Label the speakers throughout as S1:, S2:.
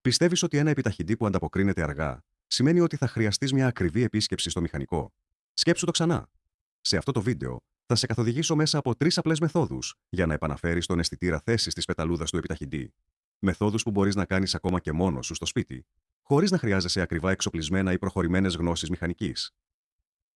S1: Πιστεύεις ότι ένα επιταχυντή που ανταποκρίνεται αργά σημαίνει ότι θα χρειαστείς μια ακριβή επίσκεψη στο μηχανικό? Σκέψου το ξανά. Σε αυτό το βίντεο θα σε καθοδηγήσω μέσα από 3 απλές μεθόδους για να επαναφέρεις τον αισθητήρα θέσης της πεταλούδας του επιταχυντή. Μεθόδους που μπορείς να κάνεις ακόμα και μόνος σου στο σπίτι, χωρίς να χρειάζεσαι ακριβά εξοπλισμένα ή προχωρημένες γνώσεις μηχανικής.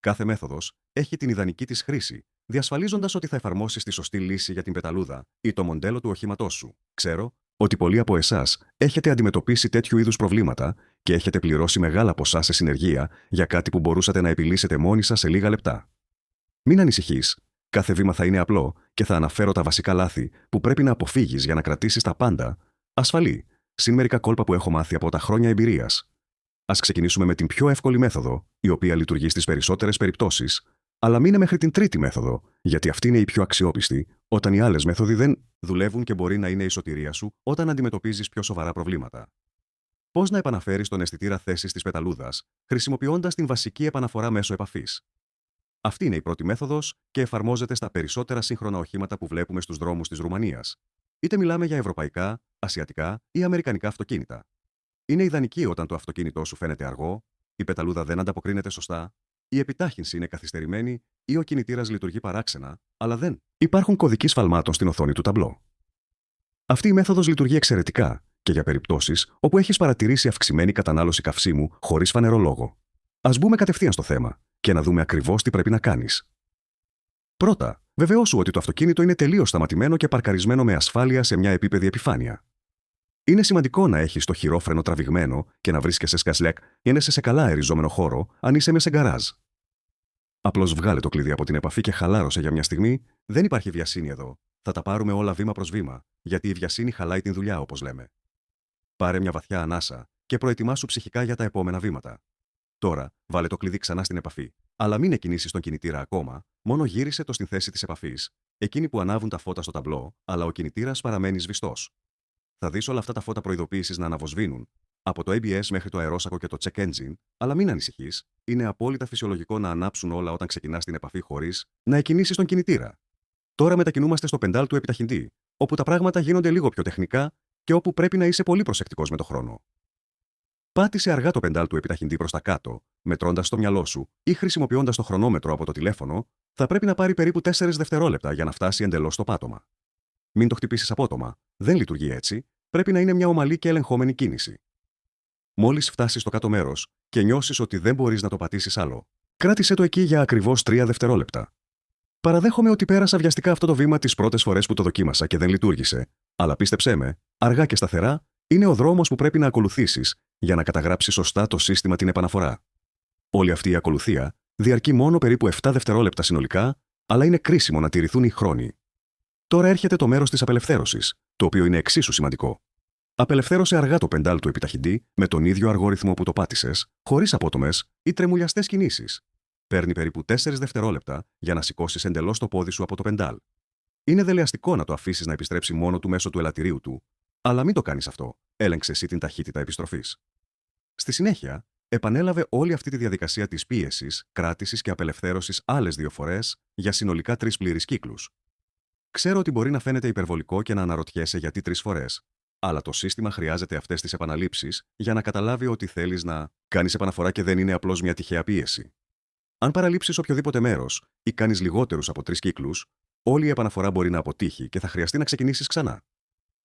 S1: Κάθε μέθοδος έχει την ιδανική της χρήση, διασφαλίζοντας ότι θα εφαρμόσεις τη σωστή λύση για την πεταλούδα ή το μοντέλο του οχήματός σου. Ξέρω ότι πολλοί από εσάς έχετε αντιμετωπίσει τέτοιου είδους προβλήματα και έχετε πληρώσει μεγάλα ποσά σε συνεργεία για κάτι που μπορούσατε να επιλύσετε μόνοι σας σε λίγα λεπτά. Μην ανησυχείς. Κάθε βήμα θα είναι απλό και θα αναφέρω τα βασικά λάθη που πρέπει να αποφύγεις για να κρατήσεις τα πάντα ασφαλή, συν μερικά κόλπα που έχω μάθει από τα χρόνια εμπειρίας. Ας ξεκινήσουμε με την πιο εύκολη μέθοδο, η οποία λειτουργεί στις περισσότερες περιπτώσεις, αλλά μείνε μέχρι την τρίτη μέθοδο, γιατί αυτή είναι η πιο αξιόπιστη, όταν οι άλλες μέθοδοι δεν δουλεύουν και μπορεί να είναι η σωτηρία σου όταν αντιμετωπίζεις πιο σοβαρά προβλήματα. Πώς να επαναφέρεις τον αισθητήρα θέσης της πεταλούδας, χρησιμοποιώντας την βασική επαναφορά μέσω επαφής. Αυτή είναι η πρώτη μέθοδος και εφαρμόζεται στα περισσότερα σύγχρονα οχήματα που βλέπουμε στους δρόμους της Ρουμανίας. Είτε μιλάμε για ευρωπαϊκά, ασιατικά ή αμερικανικά αυτοκίνητα. Είναι ιδανική όταν το αυτοκίνητό σου φαίνεται αργό, η πεταλούδα δεν ανταποκρίνεται σωστά, η επιτάχυνση είναι καθυστερημένη ή ο κινητήρας λειτουργεί παράξενα, αλλά δεν υπάρχουν κωδικοί σφαλμάτων στην οθόνη του ταμπλό. Αυτή η μέθοδος λειτουργεί εξαιρετικά και για περιπτώσεις όπου έχεις παρατηρήσει αυξημένη κατανάλωση καυσίμου χωρίς φανερό λόγο. Ας μπούμε κατευθείαν στο θέμα και να δούμε ακριβώς τι πρέπει να κάνεις. Πρώτα, βεβαιώσου ότι το αυτοκίνητο είναι τελείως σταματημένο και παρκαρισμένο με ασφάλεια σε μια επίπεδη επιφάνεια. Είναι σημαντικό να έχεις το χειρόφρενο τραβηγμένο και να βρίσκεσαι σκασλέκ ή να είσαι σε καλά αεριζόμενο χώρο αν είσαι με σε γκαράζ. Απλώς βγάλε το κλειδί από την επαφή και χαλάρωσε για μια στιγμή, δεν υπάρχει βιασύνη εδώ. Θα τα πάρουμε όλα βήμα προς βήμα, γιατί η βιασύνη χαλάει την δουλειά, όπως λέμε. Πάρε μια βαθιά ανάσα και προετοιμάσου ψυχικά για τα επόμενα βήματα. Τώρα, βάλε το κλειδί ξανά στην επαφή, αλλά μην εκκινήσεις τον κινητήρα ακόμα, μόνο γύρισε το στην θέση της επαφής, εκείνη που ανάβουν τα φώτα στο ταμπλό, αλλά ο κινητήρας παραμένει σβηστός. Θα δεις όλα αυτά τα φώτα προειδοποίησης να αναβοσβήνουν, από το ABS μέχρι το αερόσακο και το check engine, αλλά μην ανησυχείς, είναι απόλυτα φυσιολογικό να ανάψουν όλα όταν ξεκινάς την επαφή χωρίς να εκκινήσεις τον κινητήρα. Τώρα μετακινούμαστε στο πεντάλ του επιταχυντή, όπου τα πράγματα γίνονται λίγο πιο τεχνικά και όπου πρέπει να είσαι πολύ προσεκτικός με το χρόνο. Πάτησε αργά το πεντάλ του επιταχυντή προς τα κάτω, μετρώντας στο μυαλό σου ή χρησιμοποιώντας το χρονόμετρο από το τηλέφωνο, θα πρέπει να πάρει περίπου 4 δευτερόλεπτα για να φτάσει εντελώς στο πάτωμα. Μην το χτυπήσεις απότομα, δεν λειτουργεί έτσι, πρέπει να είναι μια ομαλή και ελεγχόμενη κίνηση. Μόλις φτάσεις στο κάτω μέρος και νιώσεις ότι δεν μπορείς να το πατήσεις άλλο, κράτησε το εκεί για ακριβώς 3 δευτερόλεπτα. Παραδέχομαι ότι πέρασα βιαστικά αυτό το βήμα τις πρώτες φορές που το δοκίμασα και δεν λειτουργήσε, αλλά πίστεψέ με, αργά και σταθερά, είναι ο δρόμος που πρέπει να ακολουθήσεις για να καταγράψεις σωστά το σύστημα την επαναφορά. Όλη αυτή η ακολουθία διαρκεί μόνο περίπου 7 δευτερόλεπτα συνολικά, αλλά είναι κρίσιμο να τηρηθούν οι χρόνοι. Τώρα έρχεται το μέρος της απελευθέρωσης, το οποίο είναι εξίσου σημαντικό. Απελευθέρωσε αργά το πεντάλ του επιταχυντή με τον ίδιο αργό ρυθμό που το πάτησες, χωρίς απότομες ή τρεμουλιαστές κινήσεις. Παίρνει περίπου 4 δευτερόλεπτα για να σηκώσεις εντελώς το πόδι σου από το πεντάλ. Είναι δελεαστικό να το αφήσεις να επιστρέψει μόνο του μέσω του ελαττηρίου του, αλλά μην το κάνεις αυτό, έλεγξε εσύ την ταχύτητα επιστροφής. Στη συνέχεια, επανέλαβε όλη αυτή τη διαδικασία της πίεσης, κράτησης και απελευθέρωσης άλλες 2 φορές για συνολικά 3 πλήρεις κύκλους. Ξέρω ότι μπορεί να φαίνεται υπερβολικό και να αναρωτιέσαι γιατί 3 φορές, αλλά το σύστημα χρειάζεται αυτές τις επαναλήψεις για να καταλάβει ότι θέλεις να κάνεις επαναφορά και δεν είναι απλώς μια τυχαία πίεση. Αν παραλείψεις οποιοδήποτε μέρος ή κάνεις λιγότερους από 3 κύκλους, όλη η επαναφορά μπορεί να αποτύχει και θα χρειαστεί να ξεκινήσεις ξανά.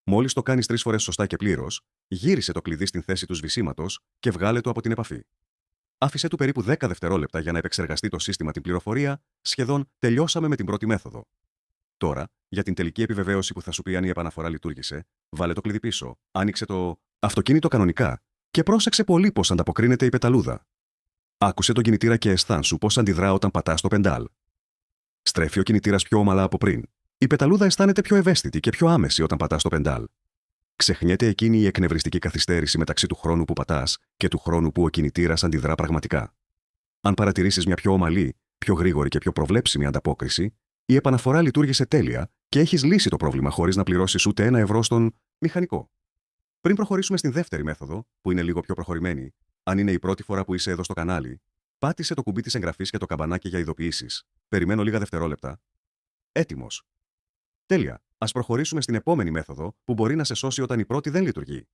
S1: Μόλις το κάνεις 3 φορές σωστά και πλήρως, γύρισε το κλειδί στην θέση του σβησίματος και βγάλε το από την επαφή. Άφησε του περίπου 10 δευτερόλεπτα για να επεξεργαστεί το σύστημα την πληροφορία, σχεδόν τελειώσαμε με την πρώτη μέθοδο. Τώρα, για την τελική επιβεβαίωση που θα σου πει αν η επαναφορά λειτουργήσε, βάλε το κλειδί πίσω, άνοιξε το αυτοκίνητο κανονικά και πρόσεξε πολύ πώς ανταποκρίνεται η πεταλούδα. Άκουσε τον κινητήρα και αισθάνσου πώς αντιδρά όταν πατάς το πεντάλ. Στρέφει ο κινητήρας πιο ομαλά από πριν. Η πεταλούδα αισθάνεται πιο ευαίσθητη και πιο άμεση όταν πατάς το πεντάλ. Ξεχνιέται εκείνη η εκνευριστική καθυστέρηση μεταξύ του χρόνου που πατάς και του χρόνου που ο κινητήρας αντιδρά πραγματικά. Αν παρατηρήσεις μια πιο ομαλή, πιο γρήγορη και πιο προβλέψιμη ανταπόκριση, η επαναφορά λειτουργήσε τέλεια και έχεις λύσει το πρόβλημα χωρίς να πληρώσεις ούτε 1 ευρώ στον μηχανικό. Πριν προχωρήσουμε στην δεύτερη μέθοδο, που είναι λίγο πιο προχωρημένη, αν είναι η πρώτη φορά που είσαι εδώ στο κανάλι, πάτησε το κουμπί της εγγραφής και το καμπανάκι για ειδοποιήσεις. Περιμένω λίγα δευτερόλεπτα. Έτοιμος. Τέλεια. Ας προχωρήσουμε στην επόμενη μέθοδο που μπορεί να σε σώσει όταν η πρώτη δεν λειτουργεί.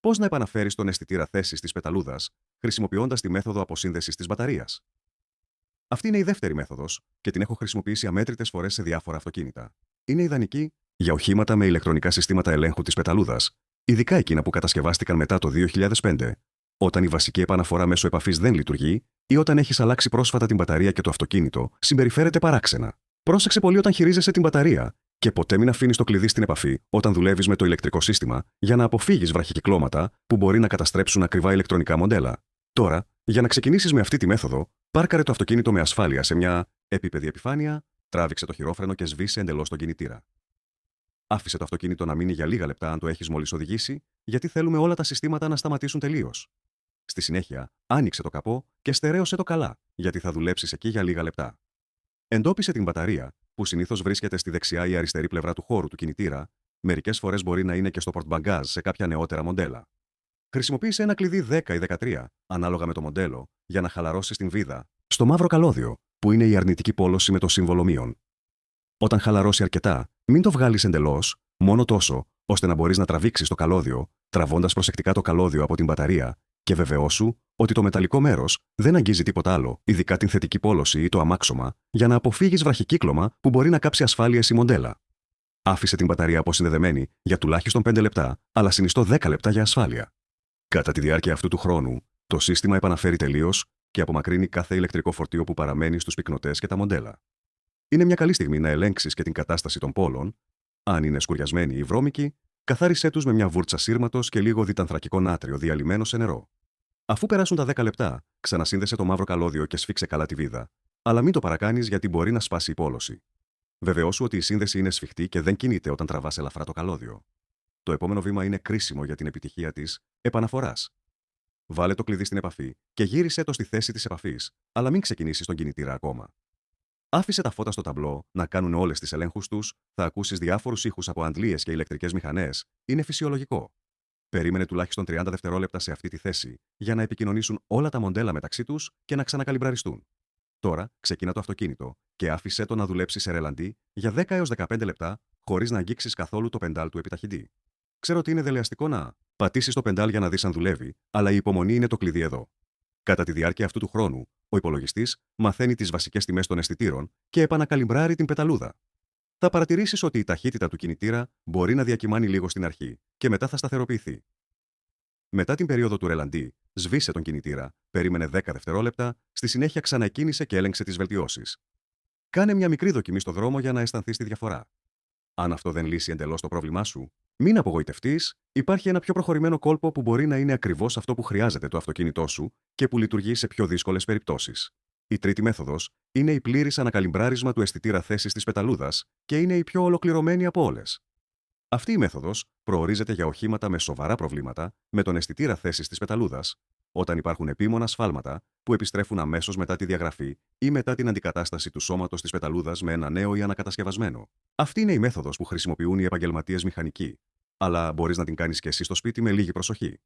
S1: Πώς να επαναφέρεις τον αισθητήρα θέσης της πεταλούδας, χρησιμοποιώντας τη μέθοδο αποσύνδεσης της μπαταρίας. Αυτή είναι η δεύτερη μέθοδος και την έχω χρησιμοποιήσει αμέτρητες φορές σε διάφορα αυτοκίνητα. Είναι ιδανική για οχήματα με ηλεκτρονικά συστήματα ελέγχου της πεταλούδας, ειδικά εκείνα που κατασκευάστηκαν μετά το 2005, όταν η βασική επαναφορά μέσω επαφής δεν λειτουργεί ή όταν έχεις αλλάξει πρόσφατα την μπαταρία και το αυτοκίνητο συμπεριφέρεται παράξενα. Πρόσεξε πολύ όταν χειρίζεσαι την μπαταρία και ποτέ μην αφήνεις το κλειδί στην επαφή όταν δουλεύεις με το ηλεκτρικό σύστημα για να αποφύγεις βραχικυκλώματα που μπορεί να καταστρέψουν ακριβά ηλεκτρονικά μοντέλα. Τώρα, για να ξεκινήσεις με αυτή τη μέθοδο, πάρκαρε το αυτοκίνητο με ασφάλεια σε μια επίπεδη επιφάνεια, τράβηξε το χειρόφρενο και σβήσε εντελώς τον κινητήρα. Άφησε το αυτοκίνητο να μείνει για λίγα λεπτά αν το έχεις μόλις οδηγήσει, γιατί θέλουμε όλα τα συστήματα να σταματήσουν τελείως. Στη συνέχεια, άνοιξε το καπό και στερέωσε το καλά, γιατί θα δουλέψεις εκεί για λίγα λεπτά. Εντόπισε την μπαταρία, που συνήθως βρίσκεται στη δεξιά ή αριστερή πλευρά του χώρου του κινητήρα, μερικές φορές μπορεί να είναι και στο πορτμπαγκάζ σε κάποια νεότερα μοντέλα. Χρησιμοποίησε ένα κλειδί 10 ή 13, ανάλογα με το μοντέλο, για να χαλαρώσεις την βίδα, στο μαύρο καλώδιο, που είναι η αρνητική πόλωση με το σύμβολο μείον. Όταν χαλαρώσει αρκετά, μην το βγάλεις εντελώς, μόνο τόσο, ώστε να μπορείς να τραβήξεις το καλώδιο, τραβώντας προσεκτικά το καλώδιο από την μπαταρία, και βεβαιώσου ότι το μεταλλικό μέρος δεν αγγίζει τίποτα άλλο, ειδικά την θετική πόλωση ή το αμάξωμα, για να αποφύγεις βραχικύκλωμα που μπορεί να κάψει ασφάλειες ή μοντέλα. Άφησε την μπαταρία αποσυνδεδεμένη για τουλάχιστον 5 λεπτά, αλλά συνιστώ 10 λεπτά για ασφάλεια. Κατά τη διάρκεια αυτού του χρόνου, το σύστημα επαναφέρει τελείως και απομακρύνει κάθε ηλεκτρικό φορτίο που παραμένει στους πυκνοτές και τα μοντέλα. Είναι μια καλή στιγμή να ελέγξεις και την κατάσταση των πόλων. Αν είναι σκουριασμένοι ή βρώμικοι, καθάρισέ τους με μια βούρτσα σύρματος και λίγο διτανθρακικό νάτριο διαλυμένο σε νερό. Αφού περάσουν τα 10 λεπτά, ξανασύνδεσε το μαύρο καλώδιο και σφίξε καλά τη βίδα, αλλά μην το παρακάνεις γιατί μπορεί να σπάσει η πόλωση. Βεβαιώσου ότι η σύνδεση είναι σφιχτή και δεν κινείται όταν τραβάς ελαφρά το καλώδιο. Το επόμενο βήμα είναι κρίσιμο για την επιτυχία της επαναφοράς. Βάλε το κλειδί στην επαφή και γύρισε το στη θέση της επαφής, αλλά μην ξεκινήσεις τον κινητήρα ακόμα. Άφησε τα φώτα στο ταμπλό να κάνουν όλες τις ελέγχους τους, θα ακούσεις διάφορους ήχους από αντλίες και ηλεκτρικές μηχανές, είναι φυσιολογικό. Περίμενε τουλάχιστον 30 δευτερόλεπτα σε αυτή τη θέση για να επικοινωνήσουν όλα τα μοντέλα μεταξύ τους και να ξανακαλιμπραριστούν. Τώρα, ξεκίνα το αυτοκίνητο και άφησέ το να δουλέψει σε ρελαντί για 10 έως 15 λεπτά, χωρίς να αγγίξεις καθόλου το πεντάλ του επιταχυντή. Ξέρω ότι είναι δελεαστικό να πατήσεις το πεντάλ για να δεις αν δουλεύει, αλλά η υπομονή είναι το κλειδί εδώ. Κατά τη διάρκεια αυτού του χρόνου, ο υπολογιστής μαθαίνει τις βασικές τιμές των αισθητήρων και επανακαλιμπράρει την πεταλούδα. Θα παρατηρήσεις ότι η ταχύτητα του κινητήρα μπορεί να διακυμάνει λίγο στην αρχή και μετά θα σταθεροποιηθεί. Μετά την περίοδο του ρελαντί, σβήσε τον κινητήρα, περίμενε 10 δευτερόλεπτα, στη συνέχεια ξανακίνησε και έλεγξε τις βελτιώσεις. Κάνε μια μικρή δοκιμή στο δρόμο για να αισθανθείς τη διαφορά. Αν αυτό δεν λύσει εντελώς το πρόβλημά σου, μην απογοητευτείς, υπάρχει ένα πιο προχωρημένο κόλπο που μπορεί να είναι ακριβώς αυτό που χρειάζεται το αυτοκίνητό σου και που λειτουργεί σε πιο δύσκολες περιπτώσεις. Η τρίτη μέθοδος είναι η πλήρης ανακαλυμπράρισμα του αισθητήρα θέσης της πεταλούδας και είναι η πιο ολοκληρωμένη από όλες. Αυτή η μέθοδος προορίζεται για οχήματα με σοβαρά προβλήματα με τον αισθητήρα θέσης της πεταλούδας, όταν υπάρχουν επίμονα σφάλματα που επιστρέφουν αμέσως μετά τη διαγραφή ή μετά την αντικατάσταση του σώματος της πεταλούδας με ένα νέο ή ανακατασκευασμένο. Αυτή είναι η μέθοδος που χρησιμοποιούν οι επαγγελματίες μηχανικοί, αλλά μπορείς να την κάνεις και εσύ στο σπίτι με λίγη προσοχή.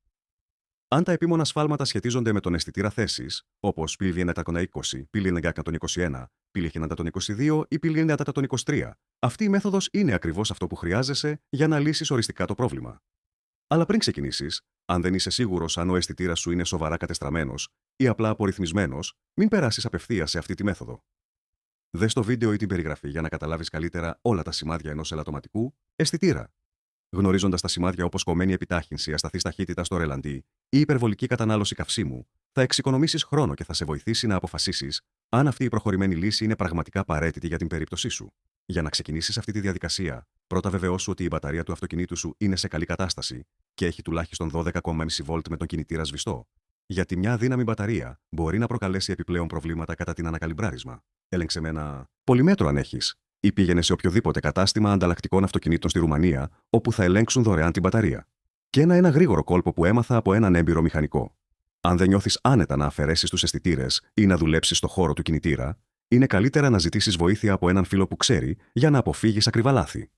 S1: Αν τα επίμονα σφάλματα σχετίζονται με τον αισθητήρα θέσης, όπως πύλη 920, πύλη 921, πύλη 922 ή πύλη 923, αυτή η μέθοδος είναι ακριβώς αυτό που χρειάζεσαι για να λύσεις οριστικά το πρόβλημα. Αλλά πριν ξεκινήσεις, αν δεν είσαι σίγουρος αν ο αισθητήρας σου είναι σοβαρά κατεστραμμένος ή απλά απορριθμισμένος, μην περάσεις απευθείας σε αυτή τη μέθοδο. Δες το βίντεο ή την περιγραφή για να καταλάβεις καλύτερα όλα τα σημάδια ενός ελαττωματικού αισθητήρα. Γνωρίζοντας τα σημάδια όπως κομμένη επιτάχυνση, ασταθής ταχύτητα στο ρελαντί ή υπερβολική κατανάλωση καυσίμου, θα εξοικονομήσεις χρόνο και θα σε βοηθήσει να αποφασίσεις αν αυτή η προχωρημένη λύση είναι πραγματικά απαραίτητη για την περίπτωσή σου. Για να ξεκινήσεις αυτή τη διαδικασία, πρώτα βεβαιώσου ότι η μπαταρία του αυτοκινήτου σου είναι σε καλή κατάσταση και έχει τουλάχιστον 12,5 βολτ με τον κινητήρα σβηστό. Γιατί μια αδύναμη μπαταρία μπορεί να προκαλέσει επιπλέον προβλήματα κατά την ανακαλυμπράρισμα. Έλεγξε με ένα πολυμέτρο αν έχεις, ή πήγαινε σε οποιοδήποτε κατάστημα ανταλλακτικών αυτοκινήτων στη Ρουμανία, όπου θα ελέγξουν δωρεάν την μπαταρία. Και ένα γρήγορο κόλπο που έμαθα από έναν έμπειρο μηχανικό. Αν δεν νιώθεις άνετα να αφαιρέσεις τους αισθητήρες ή να δουλέψεις στο χώρο του κινητήρα, είναι καλύτερα να ζητήσεις βοήθεια από έναν φίλο που ξέρει για να αποφύγεις ακριβά λάθη.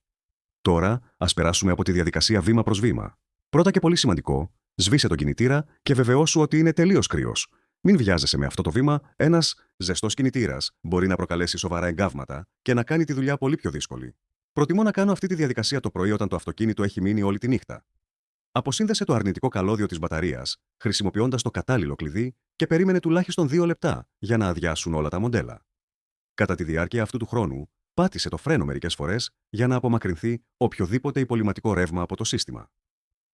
S1: Τώρα, ας περάσουμε από τη διαδικασία βήμα προς βήμα. Πρώτα και πολύ σημαντικό, σβήσε τον κινητήρα και βεβαιώσου ότι είναι τελείως κρύος. Μην βιάζεσαι με αυτό το βήμα, ένας ζεστός κινητήρας μπορεί να προκαλέσει σοβαρά εγκάβματα και να κάνει τη δουλειά πολύ πιο δύσκολη. Προτιμώ να κάνω αυτή τη διαδικασία το πρωί όταν το αυτοκίνητο έχει μείνει όλη τη νύχτα. Αποσύνδεσε το αρνητικό καλώδιο της μπαταρίας, χρησιμοποιώντας το κατάλληλο κλειδί και περίμενε τουλάχιστον 2 λεπτά για να αδειάσουν όλα τα μοντέλα. Κατά τη διάρκεια αυτού του χρόνου, πάτησε το φρένο μερικές φορές για να απομακρυνθεί οποιοδήποτε υπολειμματικό ρεύμα από το σύστημα.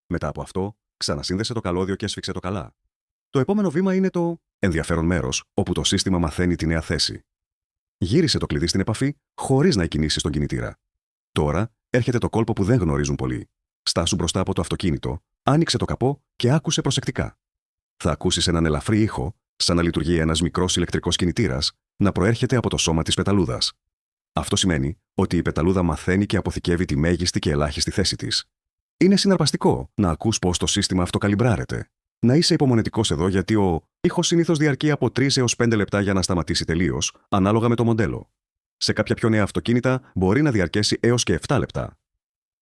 S1: Μετά από αυτό, ξανασύνδεσε το καλώδιο και έσφιξε το καλά. Το επόμενο βήμα είναι το ενδιαφέρον μέρος, όπου το σύστημα μαθαίνει τη νέα θέση. Γύρισε το κλειδί στην επαφή, χωρίς να εκκινήσεις τον κινητήρα. Τώρα έρχεται το κόλπο που δεν γνωρίζουν πολλοί. Στάσου μπροστά από το αυτοκίνητο, άνοιξε το καπό και άκουσε προσεκτικά. Θα ακούσεις έναν ελαφρύ ήχο, σαν να λειτουργεί ένας μικρός ηλεκτρικός κινητήρας, να προέρχεται από το σώμα της πεταλούδας. Αυτό σημαίνει ότι η πεταλούδα μαθαίνει και αποθηκεύει τη μέγιστη και ελάχιστη θέση της. Είναι συναρπαστικό να ακούς πώς το σύστημα αυτοκαλυμπράρεται. Να είσαι υπομονετικός εδώ, γιατί ο ήχος συνήθως διαρκεί από 3 έως 5 λεπτά για να σταματήσει τελείως, ανάλογα με το μοντέλο. Σε κάποια πιο νέα αυτοκίνητα μπορεί να διαρκέσει έως και 7 λεπτά.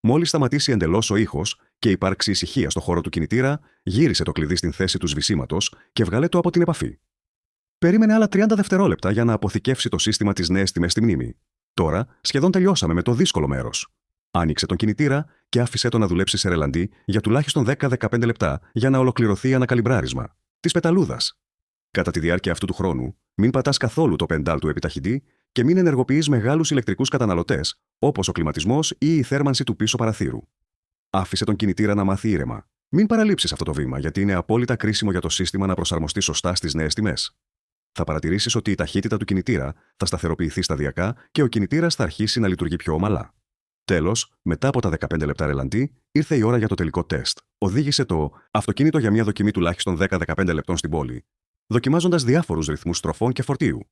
S1: Μόλις σταματήσει εντελώς ο ήχος και υπάρξει ησυχία στο χώρο του κινητήρα, γύρισε το κλειδί στην θέση του σβησίματος και βγάλε το από την επαφή. Περίμενε άλλα 30 δευτερόλεπτα για να αποθηκεύσει το σύστημα τις νέες τιμές στη μνήμη. Τώρα σχεδόν τελειώσαμε με το δύσκολο μέρος. Άνοιξε τον κινητήρα και άφησε το να δουλέψει σε ρελαντί για τουλάχιστον 10-15 λεπτά για να ολοκληρωθεί η ανακαλυμπράρισμα της πεταλούδας. Κατά τη διάρκεια αυτού του χρόνου, μην πατάς καθόλου το πεντάλ του επιταχυντή και μην ενεργοποιείς μεγάλους ηλεκτρικούς καταναλωτές, όπως ο κλιματισμός ή η θέρμανση του πίσω παραθύρου. Άφησε τον κινητήρα να μάθει ήρεμα. Μην παραλείψεις αυτό το βήμα, γιατί είναι απόλυτα κρίσιμο για το σύστημα να προσαρμοστεί σωστά στις νέες τιμές. Θα παρατηρήσεις ότι η ταχύτητα του κινητήρα θα σταθεροποιηθεί σταδιακά και ο κινητήρας θα αρχίσει να λειτουργεί πιο ομαλά. Τέλος, μετά από τα 15 λεπτά ρελαντί, ήρθε η ώρα για το τελικό τεστ. Οδήγησε το αυτοκίνητο για μια δοκιμή τουλάχιστον 10-15 λεπτών στην πόλη, δοκιμάζοντας διάφορους ρυθμούς στροφών και φορτίου.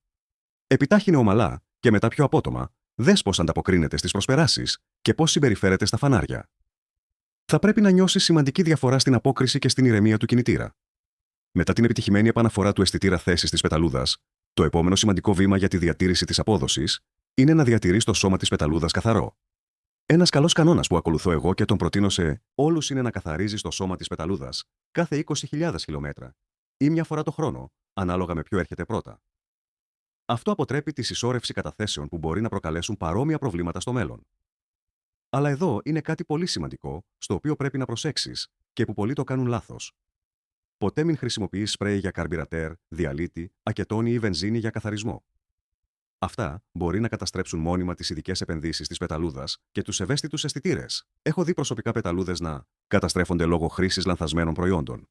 S1: Επιτάχυνε ομαλά και μετά πιο απότομα, δες πώς ανταποκρίνεται στις προσπεράσεις και πώς συμπεριφέρεται στα φανάρια. Θα πρέπει να νιώσεις σημαντική διαφορά στην απόκριση και στην ηρεμία του κινητήρα. Μετά την επιτυχημένη επαναφορά του αισθητήρα θέσης της πεταλούδας, το επόμενο σημαντικό βήμα για τη διατήρηση της απόδοσης είναι να διατηρείς το σώμα της πεταλούδας καθαρό. Ένας καλός κανόνας που ακολουθώ εγώ και τον προτείνω σε όλους είναι να καθαρίζεις το σώμα της πεταλούδας κάθε 20.000 χιλιόμετρα ή μια φορά το χρόνο, ανάλογα με ποιο έρχεται πρώτα. Αυτό αποτρέπει τη συσσόρευση καταθέσεων που μπορεί να προκαλέσουν παρόμοια προβλήματα στο μέλλον. Αλλά εδώ είναι κάτι πολύ σημαντικό, στο οποίο πρέπει να προσέξεις και που πολλοί το κάνουν λάθος. Ποτέ μην χρησιμοποιείς σπρέι για καρμπυρατέρ, διαλύτη, ακετόνη ή βενζίνη για καθαρισμό. Αυτά μπορεί να καταστρέψουν μόνιμα τις ειδικές επενδύσεις της πεταλούδας και τους ευαίσθητους αισθητήρες. Έχω δει προσωπικά πεταλούδες να καταστρέφονται λόγω χρήσης λανθασμένων προϊόντων.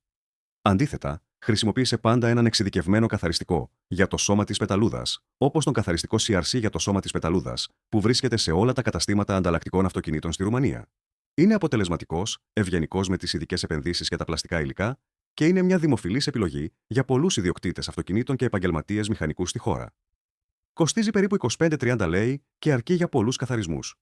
S1: Αντίθετα, χρησιμοποίησε πάντα έναν εξειδικευμένο καθαριστικό για το σώμα της πεταλούδας, όπως τον καθαριστικό CRC για το σώμα της πεταλούδας, που βρίσκεται σε όλα τα καταστήματα ανταλλακτικών αυτοκινήτων στη Ρουμανία. Είναι αποτελεσματικός, ευγενικός με τις ειδικές επενδύσεις και τα πλαστικά υλικά και είναι μια δημοφιλής επιλογή για πολλούς ιδιοκτήτες αυτοκινήτων και επαγγελματίες μηχανικούς στη χώρα. Κοστίζει περίπου 25-30 λei και αρκεί για πολλούς καθαρισμούς.